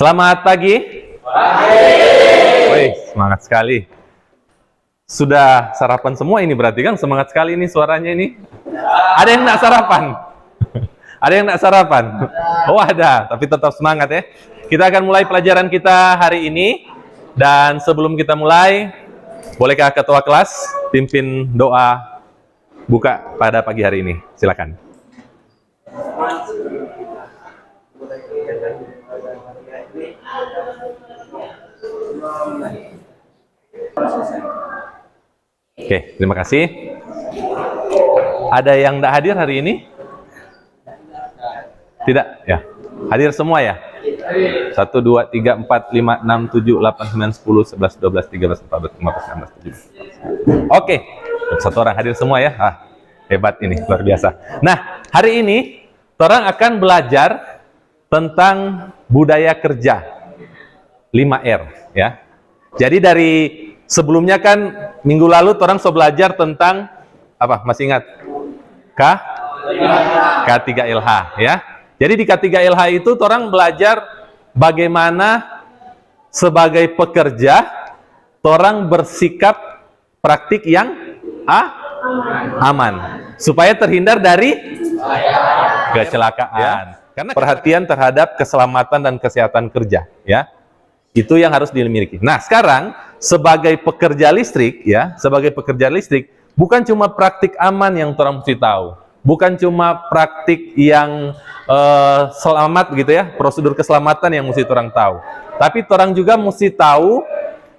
Selamat pagi. Wih, semangat sekali. Sudah sarapan semua ini berarti kan? Semangat sekali ini suaranya ini. Ada yang nggak sarapan? Ada yang nggak sarapan? Oh ada, tapi tetap semangat ya. Kita akan mulai pelajaran kita hari ini. Dan sebelum kita mulai, bolehkah ketua kelas pimpin doa buka pada pagi hari ini? Silakan. Oke, terima kasih. Ada yang tidak hadir hari ini? Tidak, ya. Hadir semua ya? 1, 2, 3, 4, 5, 6, 7, 8, 9, 10, 11, 12, 13, 14, 15, 16, 17. Oke, satu orang hadir semua ya? Hebat ini, luar biasa. Nah, hari ini, orang akan belajar tentang budaya kerja. 5R, ya. Jadi dari sebelumnya kan minggu lalu orang so belajar tentang apa? Masih ingat? K3LH, ya. Jadi di K3LH itu orang belajar bagaimana sebagai pekerja orang bersikap praktik yang aman supaya terhindar dari kecelakaan. Ya. Karena perhatian terhadap keselamatan dan kesehatan kerja, ya. Itu yang harus dimiliki. Nah, sekarang sebagai pekerja listrik, ya, sebagai pekerja listrik, bukan cuma praktik aman yang orang mesti tahu, bukan cuma praktik yang selamat gitu ya, prosedur keselamatan yang mesti orang tahu, tapi orang juga mesti tahu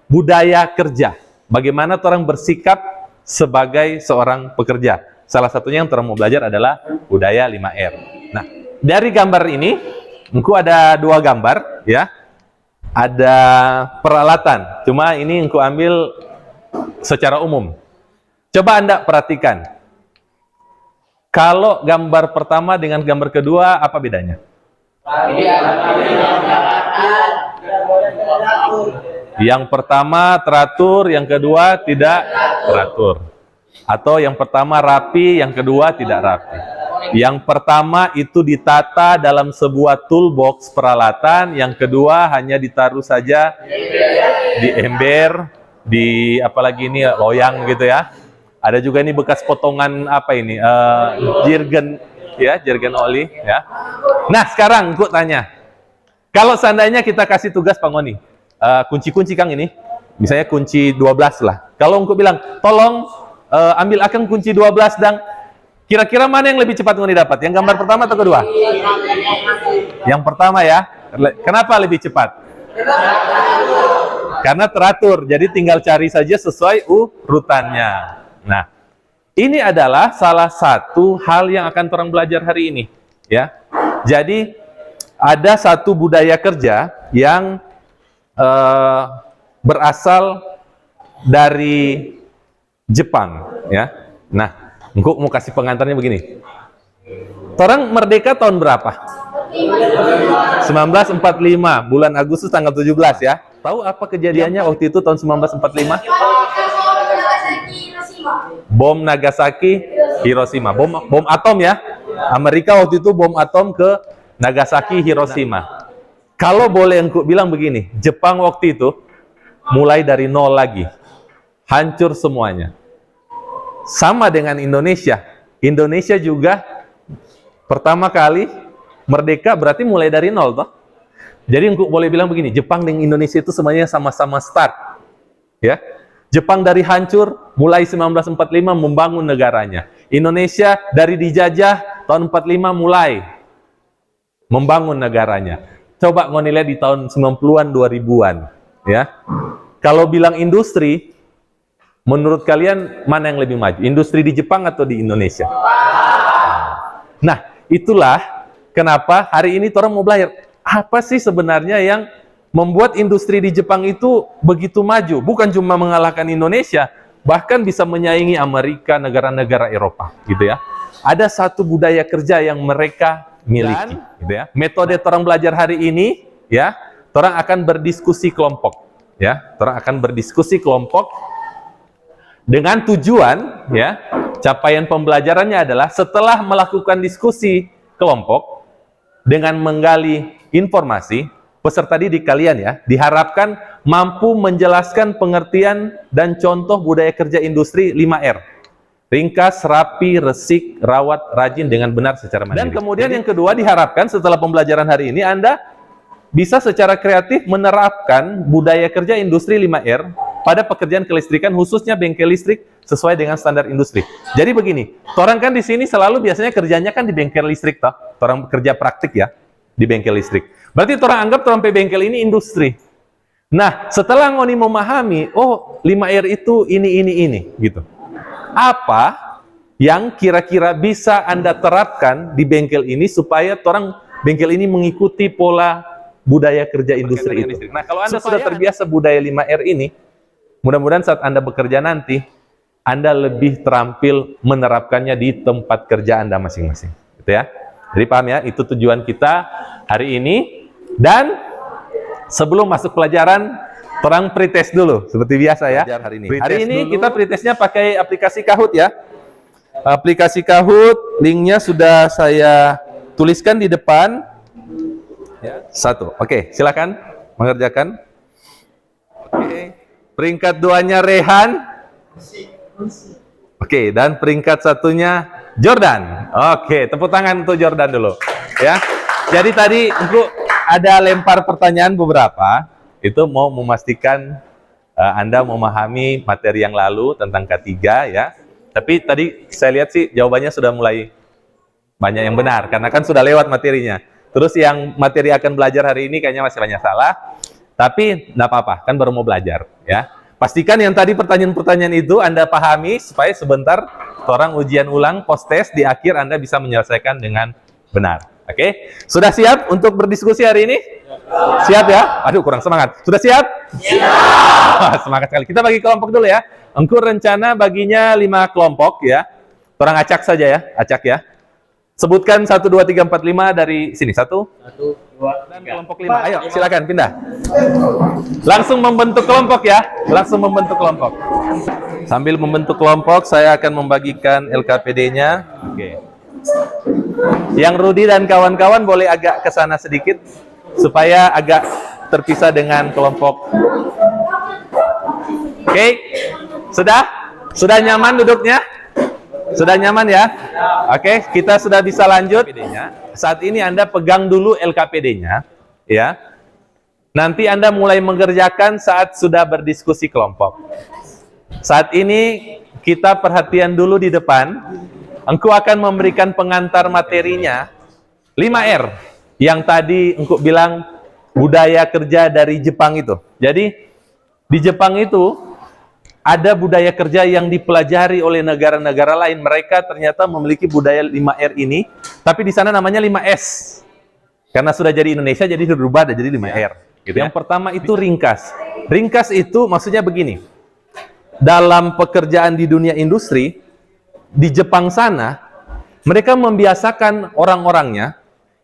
budaya kerja, bagaimana orang bersikap sebagai seorang pekerja. Salah satunya yang orang mau belajar adalah budaya 5R. Nah, dari gambar ini, engkau ada 2 gambar, ya. Ada peralatan, cuma ini engkau ambil secara umum. Coba Anda perhatikan. Kalau gambar pertama dengan gambar kedua, apa bedanya? Yang pertama teratur, yang kedua tidak teratur. Atau yang pertama rapi, yang kedua tidak rapi. Yang pertama itu ditata dalam sebuah toolbox peralatan, yang kedua hanya ditaruh saja di ember, di apalagi ini loyang gitu ya. Ada juga ini bekas potongan apa ini? Jergen ya, jergen oli ya. Nah, sekarang aku tanya. Kalau seandainya kita kasih tugas Pak Ngoni, kunci-kunci Kang ini, misalnya kunci 12 lah. Kalau engkau bilang, "Tolong ambil akan kunci 12 dan kira-kira mana yang lebih cepat Ngoni dapat? Yang gambar pertama atau kedua?" Yang pertama ya. Kenapa lebih cepat? Karena teratur. Jadi tinggal cari saja sesuai urutannya. Nah, ini adalah salah satu hal yang akan orang belajar hari ini, ya. Jadi ada satu budaya kerja yang berasal dari Jepang, ya. Nah, engkau mau kasih pengantarnya begini. Orang merdeka tahun berapa? 1945, bulan Agustus tanggal 17 ya. Tahu apa kejadiannya waktu itu tahun 1945? Bom Nagasaki, Hiroshima. Bom atom ya. Amerika waktu itu bom atom ke Nagasaki, Hiroshima. Kalau boleh engkau bilang begini, Jepang waktu itu mulai dari nol lagi. Hancur semuanya. Sama dengan Indonesia. Indonesia juga pertama kali merdeka berarti mulai dari nol toh. Jadi engkau boleh bilang begini, Jepang dan Indonesia itu semuanya sama-sama start. Ya. Jepang dari hancur, mulai 1945 membangun negaranya. Indonesia dari dijajah, tahun 45 mulai membangun negaranya. Coba Ngoni lihat di tahun 90-an, 2000-an. Ya. Kalau bilang industri, menurut kalian mana yang lebih maju? Industri di Jepang atau di Indonesia? Nah, itulah kenapa hari ini orang mau belajar. Apa sih sebenarnya yang membuat industri di Jepang itu begitu maju, bukan cuma mengalahkan Indonesia, bahkan bisa menyaingi Amerika, negara-negara Eropa, gitu ya. Ada satu budaya kerja yang mereka miliki, gitu ya. Metode orang belajar hari ini, ya, orang akan berdiskusi kelompok, ya. Orang akan berdiskusi kelompok dengan tujuan, ya, capaian pembelajarannya adalah setelah melakukan diskusi kelompok dengan menggali informasi, peserta didik kalian ya, diharapkan mampu menjelaskan pengertian dan contoh budaya kerja industri 5R. Ringkas, rapi, resik, rawat, rajin dengan benar secara mandiri. Dan kemudian yang kedua diharapkan setelah pembelajaran hari ini Anda bisa secara kreatif menerapkan budaya kerja industri 5R pada pekerjaan kelistrikan khususnya bengkel listrik sesuai dengan standar industri. Jadi begini, orang kan di sini selalu biasanya kerjanya kan di bengkel listrik toh. Orang kerja praktik ya di bengkel listrik. Berarti orang anggap orang bengkel ini industri. Nah, setelah ngoni memahami, oh 5R itu ini gitu. Apa yang kira-kira bisa Anda terapkan di bengkel ini supaya orang bengkel ini mengikuti pola budaya kerja industri itu. Nah, kalau Anda sudah terbiasa budaya 5R ini, mudah-mudahan saat Anda bekerja nanti, Anda lebih terampil menerapkannya di tempat kerja Anda masing-masing. Gitu ya. Jadi paham ya, itu tujuan kita hari ini. Dan sebelum masuk pelajaran, orang pretest dulu, seperti biasa ya. Hari ini kita pretestnya pakai aplikasi Kahoot ya. Aplikasi Kahoot, linknya sudah saya tuliskan di depan. Ya. 1. Oke, silakan mengerjakan. Oke. Peringkat 2-nya Rehan. Oke, dan peringkat 1-nya Jordan. Oke, tepuk tangan untuk Jordan dulu. Ya. Jadi tadi untuk ada lempar pertanyaan beberapa. Itu mau memastikan Anda memahami materi yang lalu tentang K3 ya. Tapi tadi saya lihat sih jawabannya sudah mulai banyak yang benar karena kan sudah lewat materinya. Terus yang materi akan belajar hari ini kayaknya masih banyak salah. Tapi enggak apa-apa, kan baru mau belajar ya. Pastikan yang tadi pertanyaan-pertanyaan itu Anda pahami supaya sebentar orang ujian ulang post test di akhir Anda bisa menyelesaikan dengan benar. Oke? Sudah siap untuk berdiskusi hari ini? Siap ya? Aduh, kurang semangat. Sudah siap? Siap. Semangat sekali. Kita bagi kelompok dulu ya. Engkau rencana baginya 5 kelompok ya. Orang acak saja ya, acak ya. Sebutkan 1, 2, 3, 4, 5 dari sini. 1, 2, dan kelompok 5. Ayo, silakan pindah. Langsung membentuk kelompok ya. Langsung membentuk kelompok. Sambil membentuk kelompok, saya akan membagikan LKPD-nya. Oke. Yang Rudi dan kawan-kawan boleh agak ke sana sedikit supaya agak terpisah dengan kelompok. Oke. Sudah nyaman duduknya? Sudah nyaman ya? Oke, kita sudah bisa lanjut. Saat ini Anda pegang dulu LKPD-nya ya. Nanti Anda mulai mengerjakan saat sudah berdiskusi kelompok. Saat ini kita perhatian dulu di depan. Engkau akan memberikan pengantar materinya 5R yang tadi engkau bilang budaya kerja dari Jepang itu. Jadi di Jepang itu ada budaya kerja yang dipelajari oleh negara-negara lain. Mereka ternyata memiliki budaya 5R ini, tapi di sana namanya 5S. Karena sudah jadi Indonesia jadi berubah jadi 5R. Gitu. Yang pertama itu ringkas. Ringkas itu maksudnya begini. Dalam pekerjaan di dunia industri di Jepang sana, mereka membiasakan orang-orangnya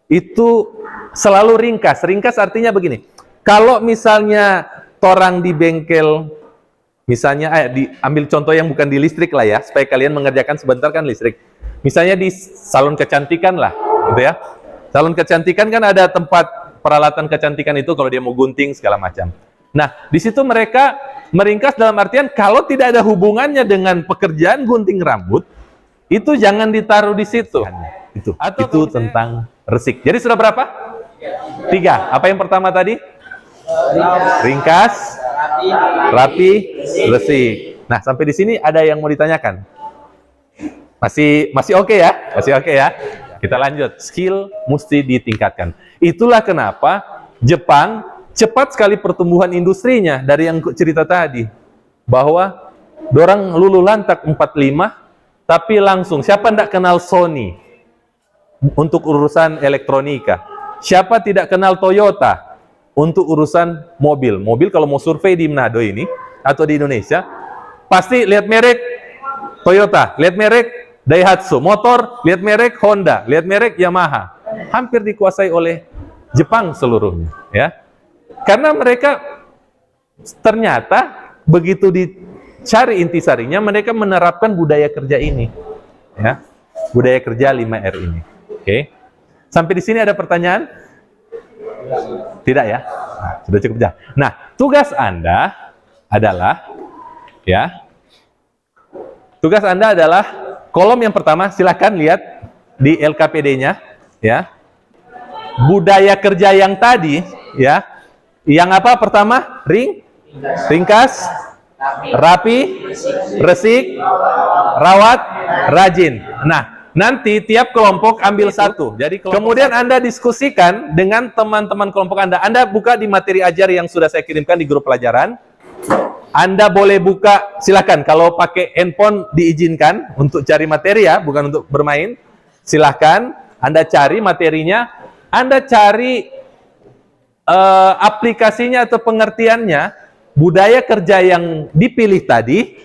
itu selalu ringkas. Ringkas artinya begini, kalau misalnya orang di bengkel, misalnya, ambil contoh yang bukan di listrik lah ya, supaya kalian mengerjakan sebentar kan listrik. Misalnya di salon kecantikan lah, gitu ya. Salon kecantikan kan ada tempat peralatan kecantikan itu kalau dia mau gunting segala macam. Nah, di situ mereka meringkas dalam artian kalau tidak ada hubungannya dengan pekerjaan gunting rambut, itu jangan ditaruh di situ. Itu tentang resik. Jadi sudah berapa? 3. Apa yang pertama tadi? Ringkas, rapi, resik. Nah, sampai di sini ada yang mau ditanyakan? Masih oke ya? Masih oke ya? Kita lanjut. Skill mesti ditingkatkan. Itulah kenapa Jepang cepat sekali pertumbuhan industrinya dari yang cerita tadi. Bahwa dorang lulu lantak 45 tapi langsung, siapa tidak kenal Sony untuk urusan elektronika? Siapa tidak kenal Toyota untuk urusan mobil? Mobil kalau mau survei di Manado ini, atau di Indonesia, pasti lihat merek Toyota, lihat merek Daihatsu. Motor, lihat merek Honda, lihat merek Yamaha. Hampir dikuasai oleh Jepang seluruhnya. Ya. Karena mereka ternyata begitu dicari intisarinya, mereka menerapkan budaya kerja ini, ya, budaya kerja 5R ini. Oke, sampai di sini ada pertanyaan? Tidak ya? Nah, sudah cukup jauh. Nah, tugas Anda adalah, ya, tugas Anda adalah kolom yang pertama, silakan lihat di LKPD-nya, ya. Budaya kerja yang tadi, ya, yang apa pertama? Ringkas, rapi, resik, rawat, rajin. Nah, nanti tiap kelompok ambil satu. Jadi kemudian Anda diskusikan dengan teman-teman kelompok Anda. Anda buka di materi ajar yang sudah saya kirimkan di grup pelajaran. Anda boleh buka, silakan. Kalau pakai handphone diizinkan untuk cari materi ya, bukan untuk bermain. Silakan Anda cari materinya. Anda cari aplikasinya atau pengertiannya. Budaya kerja yang dipilih tadi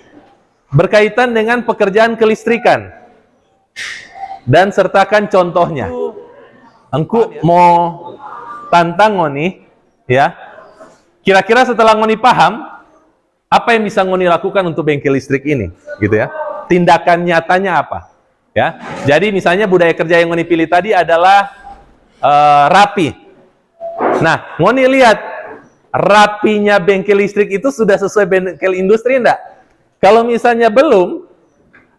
berkaitan dengan pekerjaan kelistrikan. Dan sertakan contohnya. Engku mau tantang ngoni, ya. Kira-kira setelah ngoni paham, apa yang bisa ngoni lakukan untuk bengkel listrik ini, gitu ya? Tindakan nyatanya apa? Ya. Jadi misalnya budaya kerja yang ngoni pilih tadi adalah rapi. Nah, ngoni lihat rapinya bengkel listrik itu sudah sesuai bengkel industri enggak? Kalau misalnya belum,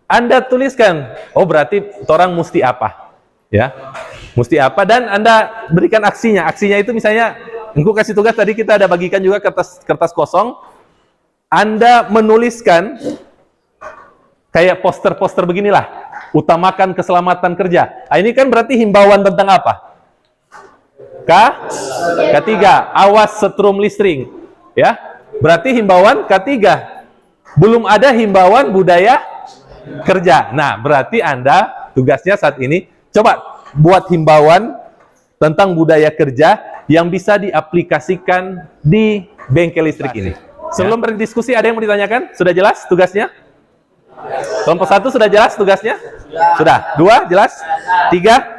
Anda tuliskan, oh berarti orang mesti apa? Ya. Mesti apa, dan Anda berikan aksinya. Aksinya itu misalnya, engkau kasih tugas tadi, kita ada bagikan juga kertas kosong. Anda menuliskan kayak poster-poster beginilah, utamakan keselamatan kerja. Nah, ini kan berarti himbauan tentang apa? Ketiga, awas setrum listrik. Ya, berarti himbauan ketiga. Belum ada himbauan budaya kerja. Nah, berarti Anda tugasnya saat ini coba buat himbauan tentang budaya kerja yang bisa diaplikasikan di bengkel listrik ini. Sebelum berdiskusi, ada yang mau ditanyakan? Sudah jelas tugasnya? Kelompok 1 sudah jelas tugasnya? Sudah. 2 jelas? 3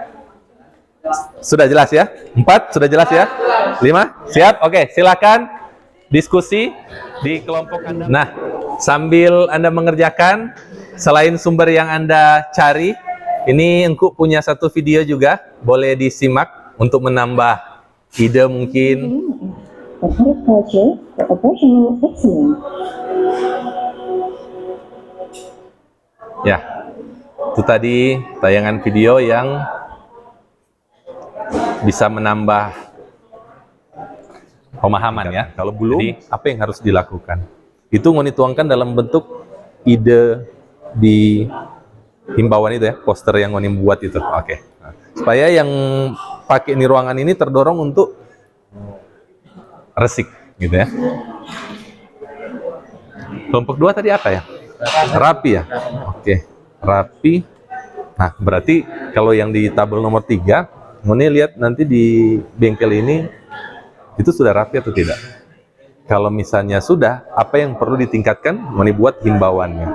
sudah jelas ya? 4 sudah jelas ya? 5 siap? Oke, silakan diskusi di kelompok Anda. Nah, sambil Anda mengerjakan, selain sumber yang Anda cari, ini engkau punya satu video juga, boleh disimak untuk menambah ide mungkin. Ya, itu tadi tayangan video yang bisa menambah pemahaman ya. Kalau belum, jadi, apa yang harus dilakukan? Itu mau dituangkan dalam bentuk ide di himbauan itu ya, poster yang Ngoni buat itu. Oke. Nah, supaya yang pakai di ruangan ini terdorong untuk resik gitu ya. Kelompok 2 tadi apa ya? Rapi ya. Oke. Rapi. Nah, berarti kalau yang di tabel nomor 3, Ngoni lihat nanti di bengkel ini itu sudah rapi atau tidak? Kalau misalnya sudah, apa yang perlu ditingkatkan? Ngoni buat himbauannya.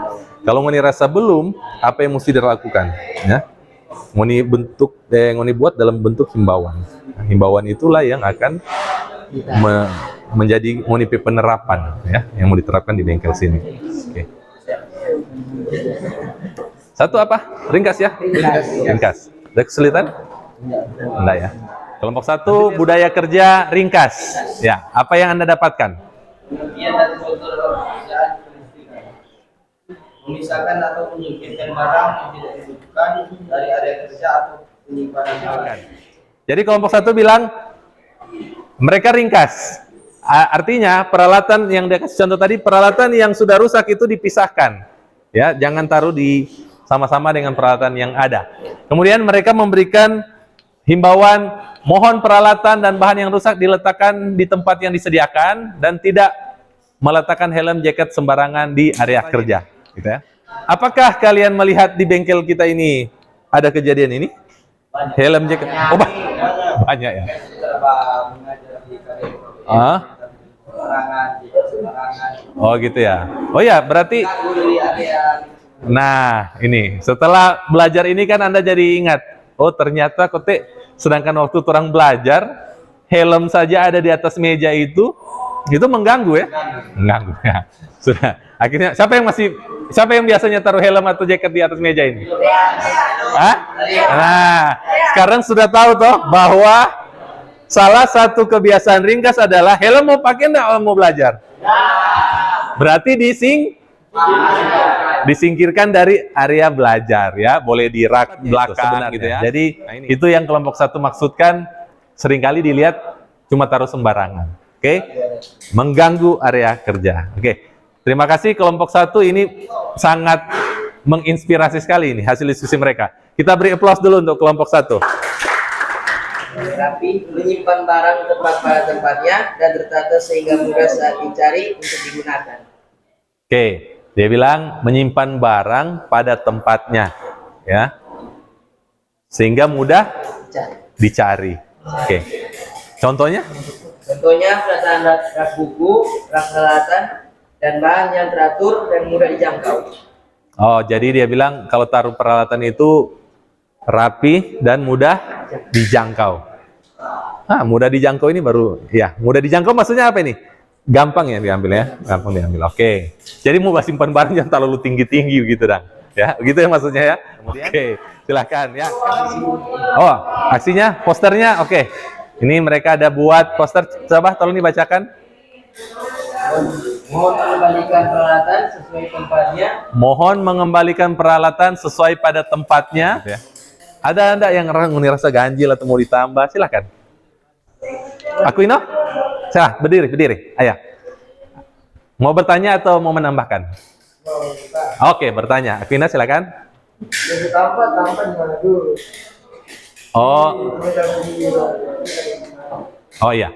Kalau Ngoni rasa belum, apa yang mesti dilakukan? Ya, Ngoni buat dalam bentuk himbauan. Nah, himbauan itulah yang akan menjadi Ngoni penerapan, ya, yang mau diterapkan di bengkel sini. Oke. Satu apa? Ringkas ya? Ringkas. Ada kesulitan? Enggak ya. Kelompok 1 budaya kerja ringkas. Ya, apa yang Anda dapatkan? Memisahkan atau menyingkirkan barang yang tidak dibutuhkan dari area kerja atau penyimpanan barang. Jadi kelompok 1 bilang mereka ringkas. Artinya peralatan yang dia kasih contoh tadi, peralatan yang sudah rusak itu dipisahkan. Ya, jangan taruh di sama-sama dengan peralatan yang ada. Kemudian mereka memberikan himbauan, mohon peralatan dan bahan yang rusak diletakkan di tempat yang disediakan dan tidak meletakkan helm jaket sembarangan di area kerja. Gitu ya. Apakah kalian melihat di bengkel kita ini ada kejadian ini? Helm jaket? Oh, banyak ya. Oh gitu ya. Oh ya, berarti. Nah, ini setelah belajar ini kan Anda jadi ingat. Oh ternyata kote, sedangkan waktu orang belajar, helm saja ada di atas meja itu mengganggu ya? Mengganggu ya. Sudah. Akhirnya siapa yang biasanya taruh helm atau jaket di atas meja ini? Hah? Nah, sekarang sudah tahu toh bahwa salah satu kebiasaan ringkas adalah helm mau pakai enggak kalau mau belajar? Berarti disingkirkan dari area belajar ya, boleh di rak belakang gitu ya. Jadi itu yang kelompok 1 maksudkan, seringkali dilihat cuma taruh sembarangan. Oke? Mengganggu area kerja. Oke. Terima kasih kelompok 1, ini sangat menginspirasi sekali ini hasil diskusi mereka. Kita beri aplaus dulu untuk kelompok 1. Rapi, menyimpan barang tepat pada tempatnya dan tertata sehingga mudah saat dicari untuk digunakan. Oke, dia bilang menyimpan barang pada tempatnya, ya, sehingga mudah dicari. Oke, contohnya? Contohnya peletakan rak buku, rak peralatan, dan bahan yang teratur dan mudah dijangkau. Oh, jadi dia bilang kalau taruh peralatan itu rapi dan mudah dijangkau. Mudah dijangkau ini baru, ya, mudah dijangkau maksudnya apa ini? Gampang ya diambil ya, gampang diambil. Oke, jadi mau simpan barang yang terlalu tinggi-tinggi gitu dong, ya, gitu ya maksudnya ya. Oke, silahkan ya. Oh, aksinya, posternya, oke. Ini mereka ada buat poster, coba tolong dibacakan. Mohon mengembalikan peralatan sesuai tempatnya. Mohon mengembalikan peralatan sesuai pada tempatnya. Ya. Ada enggak yang ngerasa ganjil atau mau ditambah? Silakan. Aquino? Silah, berdiri. Ayo. Mau bertanya atau mau menambahkan? Oke, bertanya. Aquino, silakan. Tambah gimana dulu? Oh iya.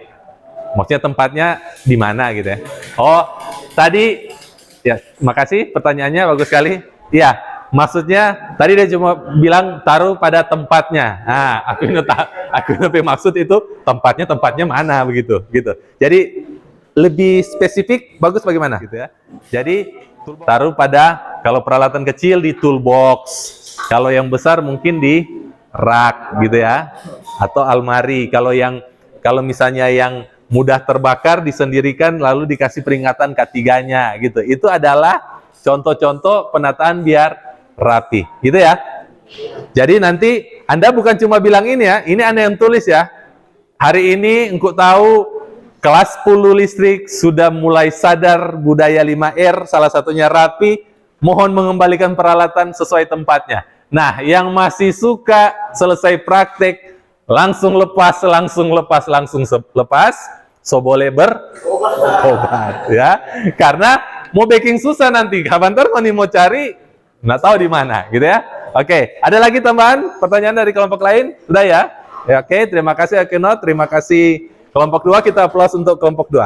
Maksudnya tempatnya di mana gitu ya. Oh, tadi ya, makasih pertanyaannya bagus sekali. Iya, maksudnya tadi dia cuma bilang taruh pada tempatnya. Aku maksud itu tempatnya mana begitu gitu. Jadi lebih spesifik bagus bagaimana gitu ya. Jadi taruh pada, kalau peralatan kecil di toolbox, kalau yang besar mungkin di rak gitu ya, atau almari. Kalau misalnya yang mudah terbakar disendirikan lalu dikasih peringatan K3-nya gitu. Itu adalah contoh-contoh penataan biar rapi, gitu ya. Jadi nanti Anda bukan cuma bilang ini ya, ini Anda yang tulis ya. Hari ini engkau tahu kelas 10 listrik sudah mulai sadar budaya 5R, salah satunya rapi, mohon mengembalikan peralatan sesuai tempatnya. Nah, yang masih suka selesai praktek langsung lepas, so boleh berobat ya. Karena mau baking susah nanti, kapan nih mau cari, nggak tahu di mana, gitu ya. Oke, ada lagi tambahan pertanyaan dari kelompok lain? Sudah ya? Ya, oke, terima kasih Aquino, terima kasih kelompok 2, kita aplaus untuk kelompok 2.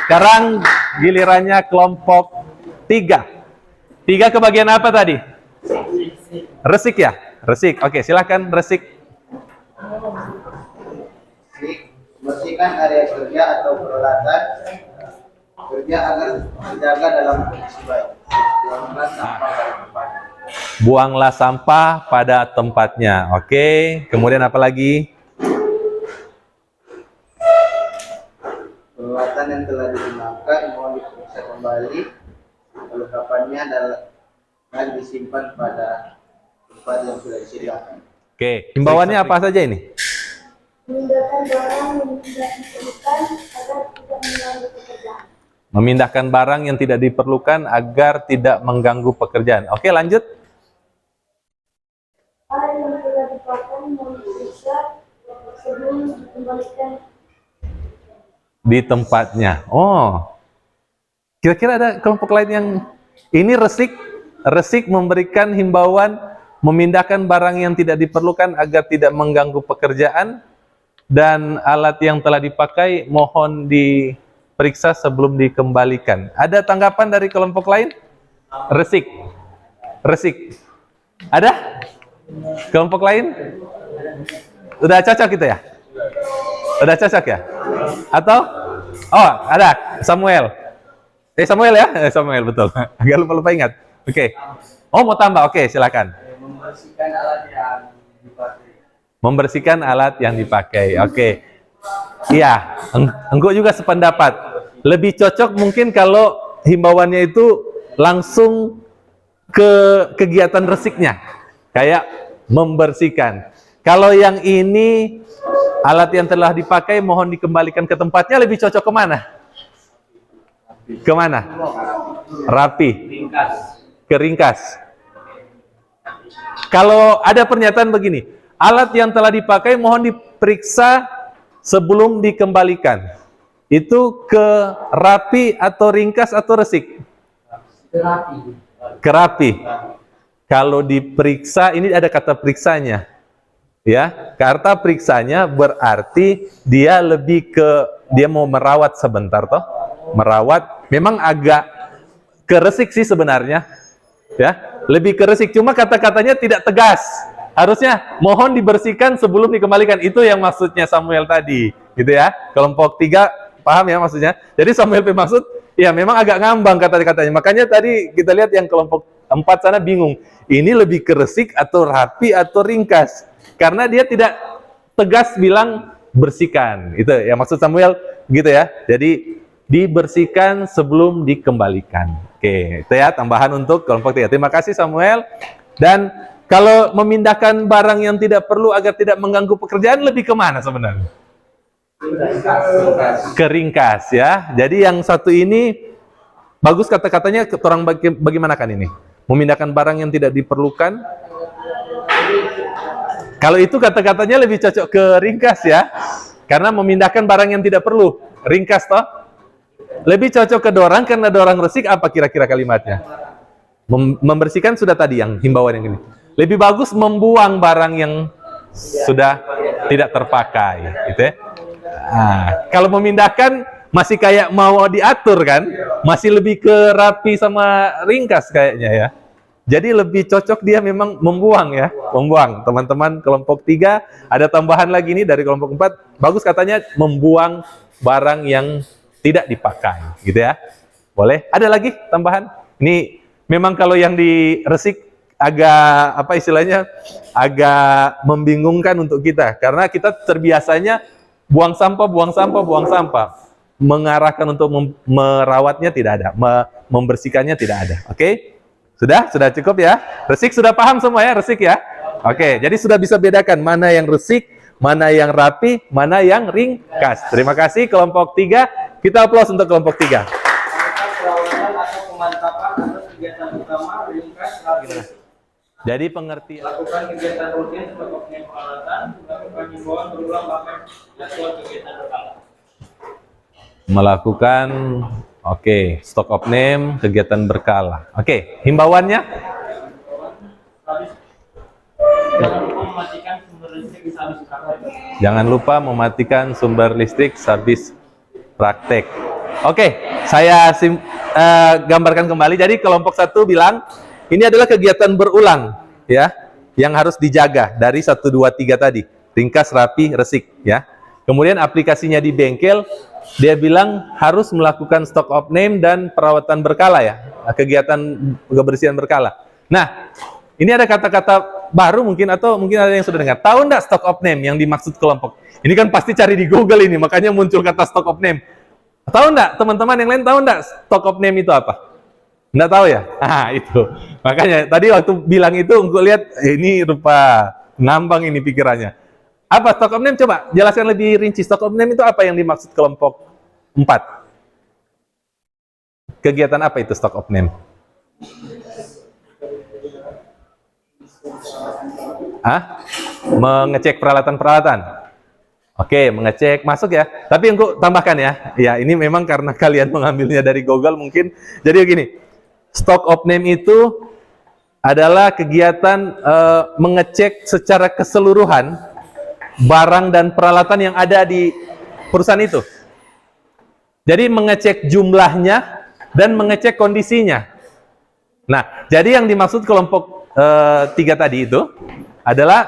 Sekarang gilirannya kelompok 3. 3 ke bagian apa tadi? Resik ya? Resik, oke, silakan resik. Bersihkan area kerja atau peralatan kerja agar terjaga dalam kondisi baik. Buanglah sampah pada tempatnya. Oke, kemudian apa lagi? Peralatan yang telah digunakan mohon diperiksa kembali, kelengkapannya dan disimpan pada tempat yang sudah disediakan. Oke, himbauannya apa saja ini? Memindahkan barang yang tidak diperlukan agar tidak mengganggu pekerjaan. Memindahkan barang yang tidak diperlukan agar tidak mengganggu pekerjaan. Oke, lanjut. Barang yang tidak dipakai mohon diperiksa sebelum dikembalikan Di tempatnya. Oh, kira-kira ada kelompok lain yang ini resik memberikan himbauan memindahkan barang yang tidak diperlukan agar tidak mengganggu pekerjaan, dan alat yang telah dipakai mohon diperiksa sebelum dikembalikan. Ada tanggapan dari kelompok lain? Resik. Ada? Kelompok lain? Udah cocok gitu ya? Udah cocok ya? Atau? Oh, ada. Samuel ya? Samuel, betul. Agak lupa ingat. Oke. Oh, mau tambah? Oke, silakan. Membersihkan alat yang dipakai. Membersihkan alat yang dipakai. Oke. Iya, engkau juga sependapat. Lebih cocok mungkin kalau himbauannya itu langsung ke kegiatan resiknya. Kayak membersihkan. Kalau yang ini alat yang telah dipakai mohon dikembalikan ke tempatnya lebih cocok kemana? Kemana? Rapi. Ke ringkas. Kalau ada pernyataan begini, alat yang telah dipakai mohon diperiksa sebelum dikembalikan. Itu ke rapi atau ringkas atau resik? Ke rapi. Kalau diperiksa, ini ada kata periksanya. Ya, kata periksanya berarti dia lebih ke, dia mau merawat sebentar toh. Merawat, memang agak keresik sih sebenarnya. Ya, lebih keresik, cuma kata-katanya tidak tegas. Harusnya mohon dibersihkan sebelum dikembalikan. Itu yang maksudnya Samuel tadi, gitu ya. Kelompok 3 paham ya maksudnya. Jadi Samuel maksud, ya memang agak ngambang kata-katanya. Makanya tadi kita lihat yang kelompok 4 sana bingung. Ini lebih keresik atau rapi atau ringkas? Karena dia tidak tegas bilang bersihkan. Itu ya maksud Samuel gitu ya. Jadi dibersihkan sebelum dikembalikan. Oke, itu ya tambahan untuk kelompok 3. Terima kasih Samuel. Dan kalau memindahkan barang yang tidak perlu agar tidak mengganggu pekerjaan lebih kemana sebenarnya? Ke ringkas ya. Jadi yang satu ini bagus kata-katanya, orang bagaimana kan ini? Memindahkan barang yang tidak diperlukan. Kalau itu kata-katanya lebih cocok ke ringkas ya. Karena memindahkan barang yang tidak perlu. Ringkas toh. Lebih cocok ke dorang karena dorang resik apa kira-kira kalimatnya? Membersihkan sudah tadi yang himbauan yang ini. Lebih bagus membuang barang yang sudah tidak terpakai, gitu ya. Nah, kalau memindahkan masih kayak mau diatur kan? Masih lebih ke rapi sama ringkas kayaknya ya. Jadi lebih cocok dia memang membuang ya, membuang. Teman-teman kelompok 3 ada tambahan lagi nih dari kelompok 4. Bagus katanya membuang barang yang tidak dipakai, gitu ya. Boleh? Ada lagi tambahan? Ini memang kalau yang di resik agak apa istilahnya? Agak membingungkan untuk kita karena kita terbiasanya buang sampah, buang sampah, buang sampah. Mengarahkan untuk merawatnya tidak ada, membersihkannya tidak ada. Oke? Sudah cukup ya? Resik sudah paham semua ya, resik ya? Oke, jadi sudah bisa bedakan mana yang resik, mana yang rapi, mana yang ringkas. Terima kasih kelompok 3. Kita aplaus untuk kelompok 3. Perawatan atau pemantapan atau kegiatan utama ringkas rapi. Jadi pengertian Lakukan kegiatan rutin seperti peralatan, melakukan himbauan berulang bahkan jadwal kegiatan berkala. melakukan stock of name, kegiatan berkala. Himbauannya? Jangan lupa mematikan sumber listrik sehabis praktek. Jangan lupa mematikan sumber listrik sehabis praktek. Saya gambarkan kembali. Jadi kelompok 1 bilang, ini adalah kegiatan berulang, ya, yang harus dijaga dari 1, 2, 3 tadi. Ringkas, rapi, resik, ya. Kemudian aplikasinya di bengkel, dia bilang harus melakukan stock of name dan perawatan berkala ya, kegiatan kebersihan berkala. Nah, ini ada kata-kata baru mungkin atau mungkin ada yang sudah dengar. Tahu enggak stock of name yang dimaksud kelompok? Ini kan pasti cari di Google ini, makanya muncul kata stock of name. Tahu enggak teman-teman yang lain, tahu enggak stock of name itu apa? Enggak tahu ya? Itu. Makanya tadi waktu bilang itu gue lihat ini rupa ngambang ini pikirannya. Apa stock of name? Coba jelaskan lebih rinci. Stock of name itu apa yang dimaksud kelompok 4? Kegiatan apa itu stock of name? Mengecek peralatan-peralatan. Mengecek masuk ya. Tapi yang gue tambahkan ya. Ya, ini memang karena kalian mengambilnya dari Google mungkin. Jadi gini, stock of name itu adalah kegiatan mengecek secara keseluruhan barang dan peralatan yang ada di perusahaan itu. Jadi mengecek jumlahnya dan mengecek kondisinya. Nah, jadi yang dimaksud kelompok 3 tadi itu adalah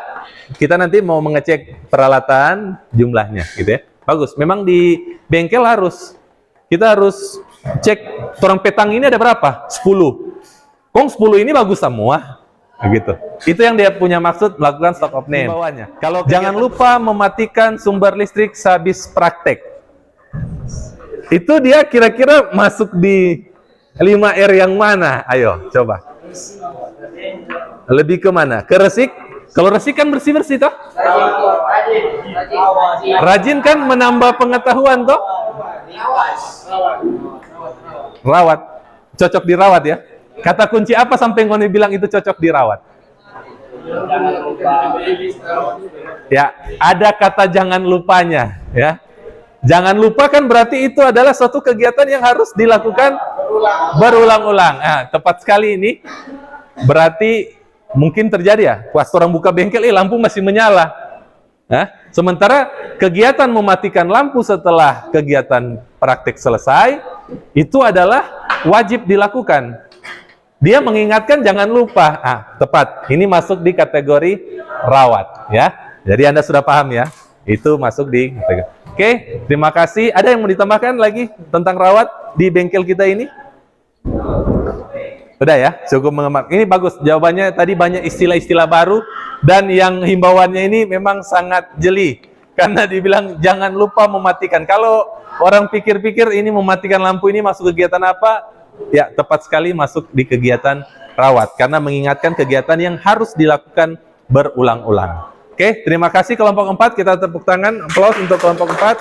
kita nanti mau mengecek peralatan jumlahnya, gitu ya. Bagus. Memang di bengkel kita harus cek torang petang ini ada berapa? 10. Kong 10 ini bagus semua. Gitu. Itu yang dia punya maksud melakukan stock of name. Kalau jangan lupa mematikan sumber listrik sehabis praktek. Itu dia kira-kira masuk di 5R yang mana? Ayo, coba. Lebih ke mana? Ke resik? Kalau resik kan bersih-bersih toh? Rajin. Rajin kan menambah pengetahuan toh? Rawat. Cocok dirawat ya. Kata kunci apa sampai ngoni bilang itu cocok dirawat? Ya, ada kata jangan lupanya ya. Jangan lupa kan berarti itu adalah suatu kegiatan yang harus dilakukan berulang-ulang. Nah, tepat sekali ini. Berarti mungkin terjadi ya, pas orang buka bengkel, lampu masih menyala. Sementara kegiatan mematikan lampu setelah kegiatan praktik selesai, itu adalah wajib dilakukan. Dia mengingatkan jangan lupa. Tepat. Ini masuk di kategori rawat. Ya. Jadi Anda sudah paham ya. Itu masuk di kategori. Oke, terima kasih. Ada yang mau ditambahkan lagi tentang rawat di bengkel kita ini? Udah ya, cukup mengemak. Ini bagus, jawabannya tadi banyak istilah-istilah baru, dan yang himbauannya ini memang sangat jeli. Karena dibilang jangan lupa mematikan. Kalau orang pikir-pikir ini mematikan lampu ini masuk kegiatan apa? Ya, tepat sekali masuk di kegiatan rawat. Karena mengingatkan kegiatan yang harus dilakukan berulang-ulang. Oke, terima kasih kelompok 4. Kita tepuk tangan, aplaus untuk kelompok 4.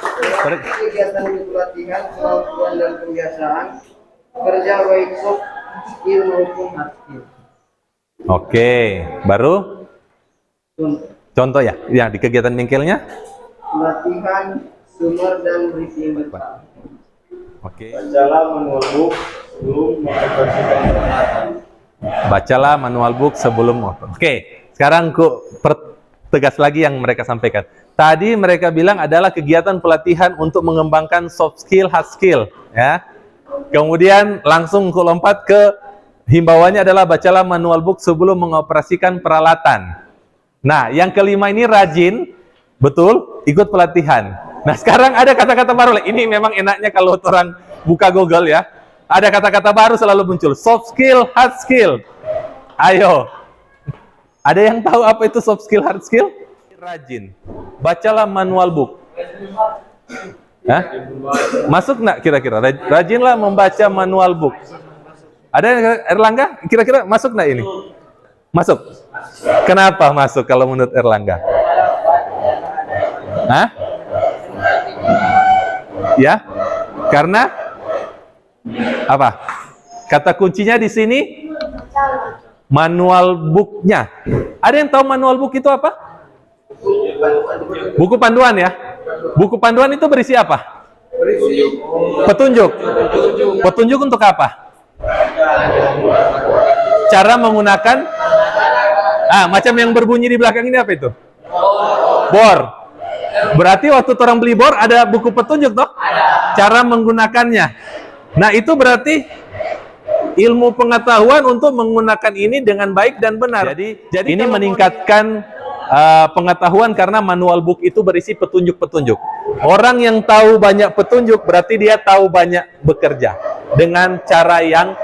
Kegiatan pelatihan, kemampuan dan kebiasaan, kerja baik soft skill maupun hard skill. Oke, baru contoh ya, di kegiatan bengkelnya. Pelatihan sumber dan briefing besar. Oke. Bacalah manual book sebelum mengoperasikan peralatan. Bacalah manual book sebelum Oke, sekarang tegas lagi yang mereka sampaikan. Tadi mereka bilang adalah kegiatan pelatihan untuk mengembangkan soft skill, hard skill, ya. Kemudian langsung lompat ke himbauannya adalah bacalah manual book sebelum mengoperasikan peralatan. Nah, yang kelima ini rajin, betul, ikut pelatihan. Nah, sekarang ada kata-kata baru. Ini memang enaknya kalau orang buka Google ya. Ada kata-kata baru selalu muncul. Soft skill, hard skill. Ayo. Ada yang tahu apa itu soft skill, hard skill? Rajin. Bacalah manual book. Hah? Masuk nggak kira-kira? Rajinlah membaca manual book. Ada yang Erlangga? Kira-kira masuk nggak ini? Masuk. Kenapa masuk kalau menurut Erlangga? Hah? Ya? Karena apa? Kata kuncinya di sini manual booknya. Ada yang tahu manual book itu apa? Buku panduan ya. Buku panduan itu berisi apa? Petunjuk. Petunjuk untuk apa? Cara menggunakan macam yang berbunyi di belakang ini apa itu? Bor. Berarti waktu orang beli bor ada buku petunjuk toh? Cara menggunakannya. Nah, itu berarti ilmu pengetahuan untuk menggunakan ini dengan baik dan benar. Jadi ini meningkatkan pengetahuan karena manual book itu berisi petunjuk-petunjuk. Orang yang tahu banyak petunjuk berarti dia tahu banyak bekerja dengan cara yang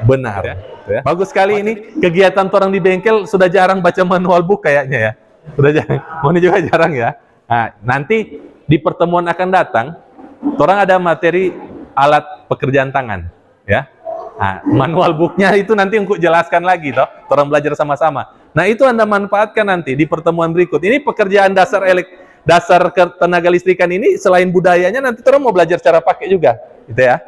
benar. Ya. Bagus sekali ini. Kegiatan orang di bengkel sudah jarang baca manual book kayaknya ya. Sudah jarang. Ini juga jarang ya. Nah, nanti di pertemuan akan datang, orang ada materi alat pekerjaan tangan, ya. Nah, manual booknya itu nanti untuk jelaskan lagi, toh. Orang belajar sama-sama. Nah, itu Anda manfaatkan nanti di pertemuan berikut. Ini pekerjaan dasar tenaga listrikan ini selain budayanya nanti orang mau belajar cara pakai juga, gitu ya.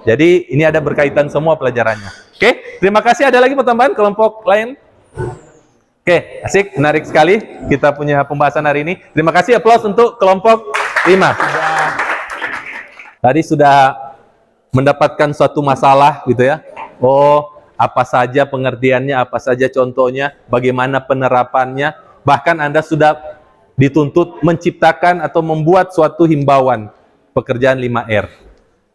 Jadi ini ada berkaitan semua pelajarannya. Oke, terima kasih. Ada lagi pertambahan kelompok lain? Oke, asik, menarik sekali kita punya pembahasan hari ini. Terima kasih, aplaus untuk kelompok 5. Tadi sudah mendapatkan suatu masalah gitu ya. Oh, apa saja pengertiannya, apa saja contohnya, bagaimana penerapannya. Bahkan Anda sudah dituntut menciptakan atau membuat suatu himbauan pekerjaan 5R.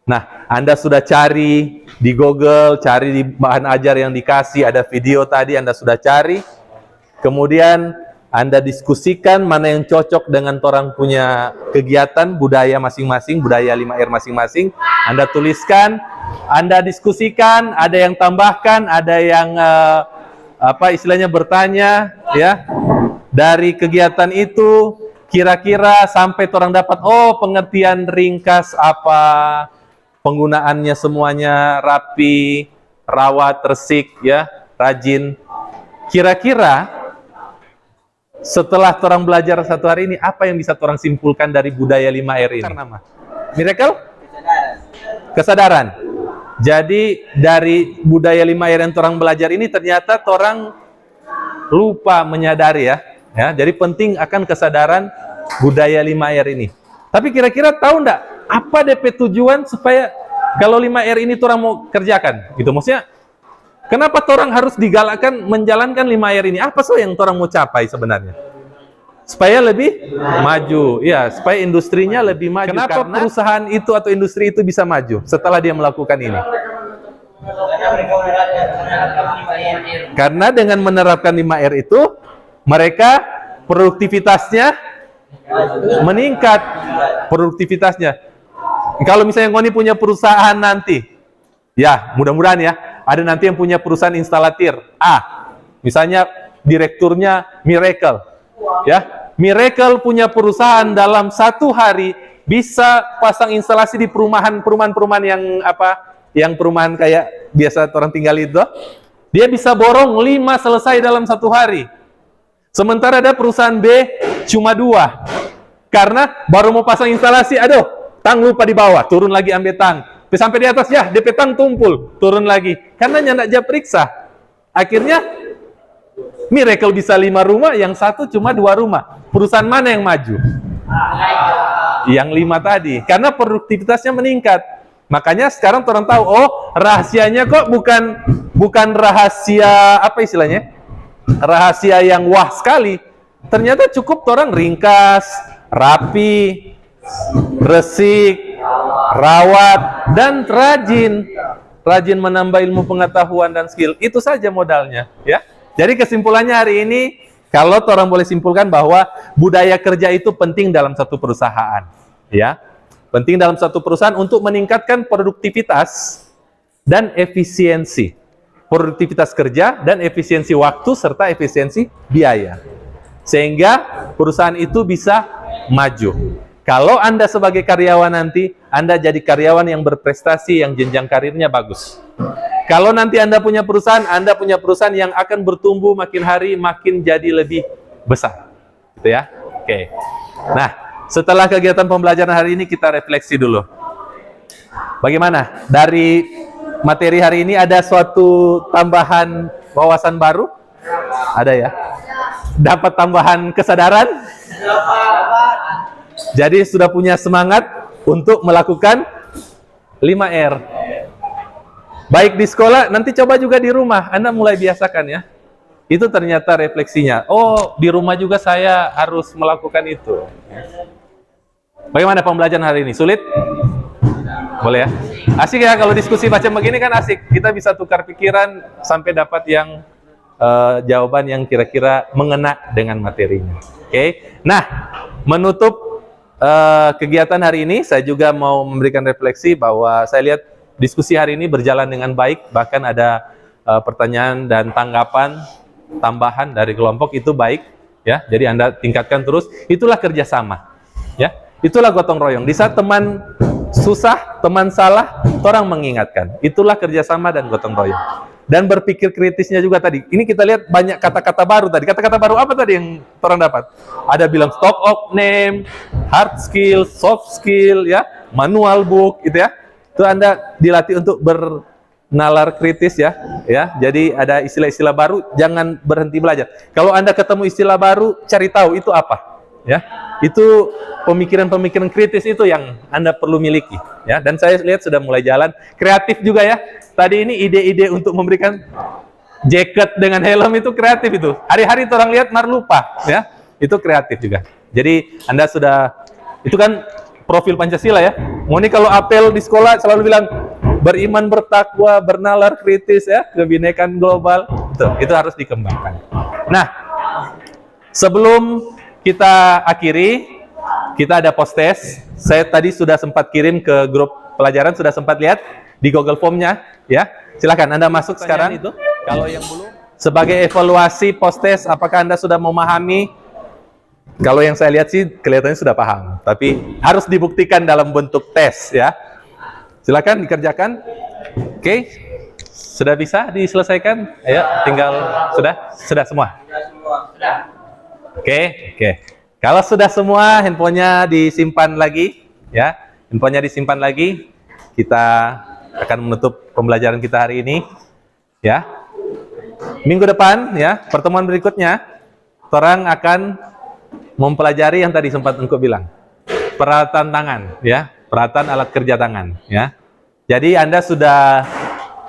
Nah, Anda sudah cari di Google, cari di bahan ajar yang dikasih, ada video tadi Anda sudah cari. Kemudian Anda diskusikan mana yang cocok dengan orang punya kegiatan, budaya masing-masing, budaya 5R masing-masing. Anda tuliskan, Anda diskusikan, ada yang tambahkan, ada yang istilahnya bertanya, ya. Dari kegiatan itu kira-kira sampai orang dapat pengertian ringkas apa, penggunaannya semuanya rapi, rawat, resik, ya, rajin. Kira-kira setelah orang belajar satu hari ini, apa yang bisa orang simpulkan dari budaya 5R ini? Miracle? Kesadaran. Jadi dari budaya 5R yang orang belajar ini ternyata orang lupa menyadari ya. Jadi penting akan kesadaran budaya 5R ini. Tapi kira-kira tahu enggak apa DP tujuan supaya kalau 5R ini orang mau kerjakan? Gitu maksudnya. Kenapa orang harus digalakkan menjalankan 5R ini? Apa sih yang orang mau capai sebenarnya? Supaya lebih maju. Ya, supaya industrinya lebih maju. Kenapa perusahaan itu atau industri itu bisa maju setelah dia melakukan ini? Karena dengan menerapkan 5R itu, mereka produktivitasnya meningkat. Produktivitasnya. Kalau misalnya Ngoni punya perusahaan nanti, ya mudah-mudahan ya, ada nanti yang punya perusahaan instalatir A, misalnya direkturnya Miracle, ya Miracle punya perusahaan dalam satu hari bisa pasang instalasi di perumahan yang yang perumahan kayak biasa orang tinggal itu, dia bisa borong 5 selesai dalam satu hari. Sementara ada perusahaan B cuma 2, karena baru mau pasang instalasi, aduh tang lupa di bawah, turun lagi ambil tang. Sampai di atas, ya DP tang tumpul, turun lagi. Karena nyandak aja periksa. Akhirnya, Miracle bisa 5 rumah, yang satu cuma 2 rumah. Perusahaan mana yang maju? Yang 5 tadi. Karena produktivitasnya meningkat. Makanya sekarang orang tahu, oh rahasianya kok bukan rahasia, apa istilahnya? Rahasia yang wah sekali. Ternyata cukup orang ringkas, rapi, resik, rawat, dan rajin menambah ilmu pengetahuan dan skill. Itu saja modalnya, ya. Jadi kesimpulannya hari ini, kalau orang boleh simpulkan bahwa budaya kerja itu penting dalam satu perusahaan, ya. Penting dalam satu perusahaan untuk meningkatkan produktivitas dan efisiensi. Produktivitas kerja dan efisiensi waktu serta efisiensi biaya. Sehingga perusahaan itu bisa maju. Kalau Anda sebagai karyawan nanti, Anda jadi karyawan yang berprestasi, yang jenjang karirnya bagus. Kalau nanti Anda punya perusahaan yang akan bertumbuh makin hari, makin jadi lebih besar. Gitu ya. Oke. Nah, setelah kegiatan pembelajaran hari ini, kita refleksi dulu. Bagaimana? Dari materi hari ini ada suatu tambahan wawasan baru? Ada ya? Dapat tambahan kesadaran? Jadi sudah punya semangat untuk melakukan 5R. Baik di sekolah, nanti coba juga di rumah. Anda mulai biasakan ya. Itu ternyata refleksinya. Oh, di rumah juga saya harus melakukan itu. Bagaimana pembelajaran hari ini? Sulit? Boleh ya? Asik ya kalau diskusi macam begini kan asik. Kita bisa tukar pikiran sampai dapat yang jawaban yang kira-kira mengena dengan materinya. Oke. Nah, menutup kegiatan hari ini, saya juga mau memberikan refleksi bahwa saya lihat diskusi hari ini berjalan dengan baik, bahkan ada pertanyaan dan tanggapan tambahan dari kelompok, itu baik, ya. Jadi Anda tingkatkan terus, itulah kerjasama, ya. Itulah gotong royong. Di saat teman susah, teman salah, orang mengingatkan. Itulah kerjasama dan gotong royong. Dan berpikir kritisnya juga tadi. Ini kita lihat banyak kata-kata baru tadi. Kata-kata baru apa tadi yang orang dapat? Ada bilang stock of name, hard skill, soft skill, ya, manual book, gitu ya. Itu Anda dilatih untuk bernalar kritis ya. Jadi ada istilah-istilah baru, jangan berhenti belajar. Kalau Anda ketemu istilah baru, cari tahu itu apa, ya. Itu pemikiran-pemikiran kritis itu yang Anda perlu miliki, ya. Dan saya lihat sudah mulai jalan. Kreatif juga ya. Tadi ini ide-ide untuk memberikan jaket dengan helm itu kreatif itu. Hari-hari orang lihat mar lupa, ya. Itu kreatif juga. Jadi Anda sudah, itu kan profil Pancasila ya. Ngoni kalau apel di sekolah selalu bilang beriman, bertakwa, bernalar kritis ya, kebinekaan global. Itu harus dikembangkan. Nah, sebelum kita akhiri, kita ada post test. Saya tadi sudah sempat kirim ke grup pelajaran, sudah sempat lihat di Google Form-nya, ya. Silakan Anda masuk sekarang itu. Kalau yang belum, sebagai evaluasi post test, apakah Anda sudah memahami? Kalau yang saya lihat sih kelihatannya sudah paham, tapi harus dibuktikan dalam bentuk tes, ya. Silakan dikerjakan. Oke. Sudah bisa diselesaikan? Ayo, tinggal sudah semua. Oke, oke. Kalau sudah semua handphonenya disimpan lagi, ya, handphonenya disimpan lagi, kita akan menutup pembelajaran kita hari ini, ya. Minggu depan, ya, pertemuan berikutnya, orang akan mempelajari yang tadi sempat engkau bilang, peralatan tangan, ya, peralatan alat kerja tangan, ya. Jadi Anda sudah,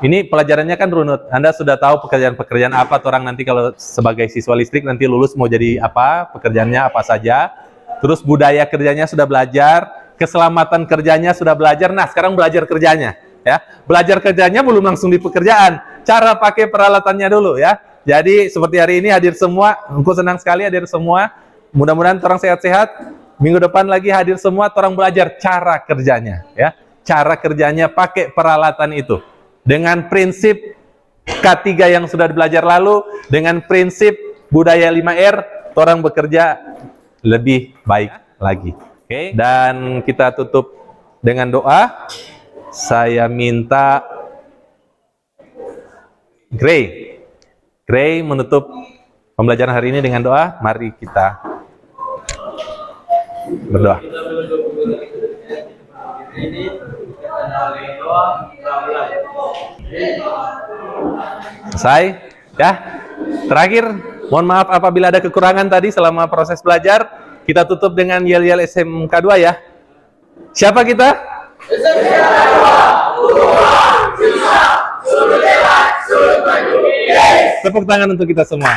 ini pelajarannya kan runut, Anda sudah tahu pekerjaan-pekerjaan apa orang nanti kalau sebagai siswa listrik nanti lulus mau jadi apa, pekerjaannya apa saja, terus budaya kerjanya sudah belajar, keselamatan kerjanya sudah belajar, nah sekarang belajar kerjanya, ya. Belajar kerjanya belum langsung di pekerjaan, cara pakai peralatannya dulu, ya. Jadi seperti hari ini hadir semua, aku senang sekali hadir semua, mudah-mudahan orang sehat-sehat, minggu depan lagi hadir semua, orang belajar cara kerjanya, ya. Cara kerjanya pakai peralatan itu. Dengan prinsip K3 yang sudah belajar lalu, dengan prinsip budaya 5R, orang bekerja lebih baik lagi. Oke, dan kita tutup dengan doa. Saya minta Gray menutup pembelajaran hari ini dengan doa. Mari kita berdoa. Kita menutup ini dengan doa. Selesai, ya. Terakhir, mohon maaf apabila ada kekurangan tadi selama proses belajar. Kita tutup dengan yel-yel SMK 2, ya. Siapa kita? Tepuk tangan untuk kita semua.